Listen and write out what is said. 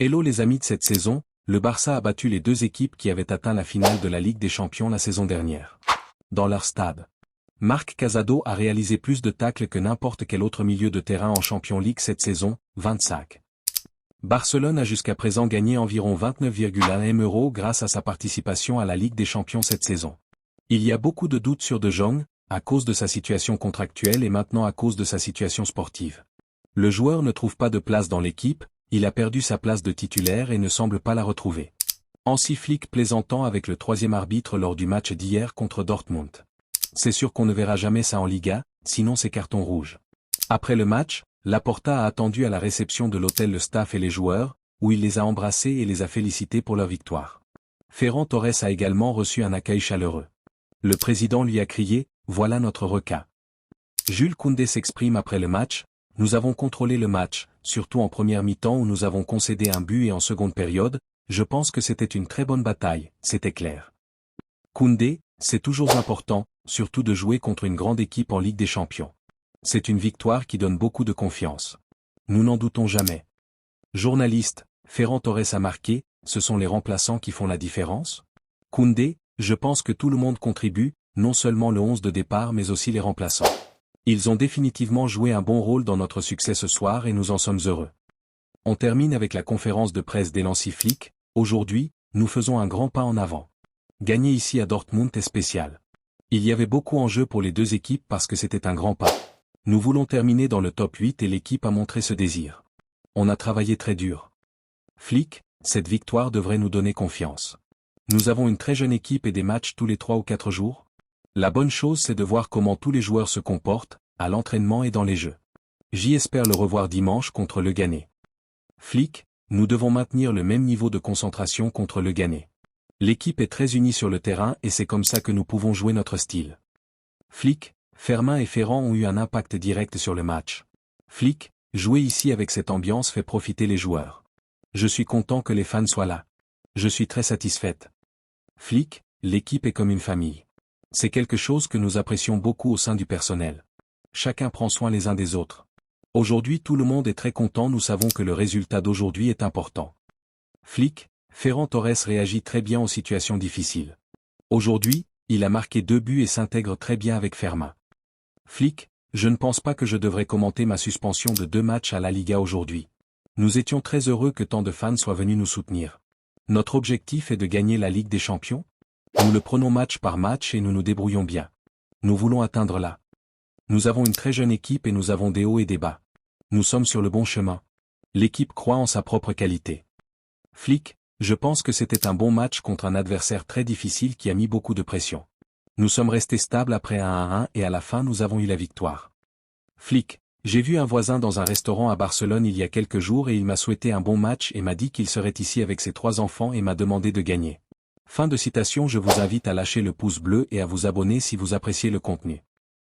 Hello les amis de cette saison, le Barça a battu les deux équipes qui avaient atteint la finale de la Ligue des Champions la saison dernière. Dans leur stade. Marc Casado a réalisé plus de tacles que n'importe quel autre milieu de terrain en Champions League cette saison, 25. Barcelone a jusqu'à présent gagné environ 29,1 M € grâce à sa participation à la Ligue des Champions cette saison. Il y a beaucoup de doutes sur De Jong, à cause de sa situation contractuelle et maintenant à cause de sa situation sportive. Le joueur ne trouve pas de place dans l'équipe, il a perdu sa place de titulaire et ne semble pas la retrouver. Hansi Flick plaisantant avec le troisième arbitre lors du match d'hier contre Dortmund. C'est sûr qu'on ne verra jamais ça en Liga, sinon c'est carton rouge. Après le match, Laporta a attendu à la réception de l'hôtel le staff et les joueurs, où il les a embrassés et les a félicités pour leur victoire. Ferran Torres a également reçu un accueil chaleureux. Le président lui a crié « Voilà notre requin ». Jules Koundé s'exprime après le match. Nous avons contrôlé le match, surtout en première mi-temps où nous avons concédé un but et en seconde période, je pense que c'était une très bonne bataille, c'était clair. Koundé, c'est toujours important, surtout de jouer contre une grande équipe en Ligue des Champions. C'est une victoire qui donne beaucoup de confiance. Nous n'en doutons jamais. Journaliste, Ferran Torres a marqué, ce sont les remplaçants qui font la différence? Koundé, je pense que tout le monde contribue, non seulement le 11 de départ mais aussi les remplaçants. Ils ont définitivement joué un bon rôle dans notre succès ce soir et nous en sommes heureux. On termine avec la conférence de presse d'Hansi Flick. Aujourd'hui, nous faisons un grand pas en avant. Gagner ici à Dortmund est spécial. Il y avait beaucoup en jeu pour les deux équipes parce que c'était un grand pas. Nous voulons terminer dans le top 8 et l'équipe a montré ce désir. On a travaillé très dur. Flick, cette victoire devrait nous donner confiance. Nous avons une très jeune équipe et des matchs tous les 3 ou 4 jours. La bonne chose c'est de voir comment tous les joueurs se comportent, à l'entraînement et dans les jeux. J'espère le revoir dimanche contre le Ghané. Flick, nous devons maintenir le même niveau de concentration contre le Ghané. L'équipe est très unie sur le terrain et c'est comme ça que nous pouvons jouer notre style. Flick, Fermin et Ferran ont eu un impact direct sur le match. Flick, jouer ici avec cette ambiance fait profiter les joueurs. Je suis content que les fans soient là. Je suis très satisfaite. Flick, l'équipe est comme une famille. C'est quelque chose que nous apprécions beaucoup au sein du personnel. Chacun prend soin les uns des autres. Aujourd'hui tout le monde est très content, nous savons que le résultat d'aujourd'hui est important. Flick, Ferran Torres réagit très bien aux situations difficiles. Aujourd'hui, il a marqué 2 buts et s'intègre très bien avec Fermin. Flick, je ne pense pas que je devrais commenter ma suspension de 2 matchs à la Liga aujourd'hui. Nous étions très heureux que tant de fans soient venus nous soutenir. Notre objectif est de gagner la Ligue des Champions. Nous le prenons match par match et nous nous débrouillons bien. Nous voulons atteindre là. Nous avons une très jeune équipe et nous avons des hauts et des bas. Nous sommes sur le bon chemin. L'équipe croit en sa propre qualité. Flick, je pense que c'était un bon match contre un adversaire très difficile qui a mis beaucoup de pression. Nous sommes restés stables après un 1-1 et à la fin nous avons eu la victoire. Flick, j'ai vu un voisin dans un restaurant à Barcelone il y a quelques jours et il m'a souhaité un bon match et m'a dit qu'il serait ici avec ses 3 enfants et m'a demandé de gagner. Fin de citation. Je vous invite à lâcher le pouce bleu et à vous abonner si vous appréciez le contenu.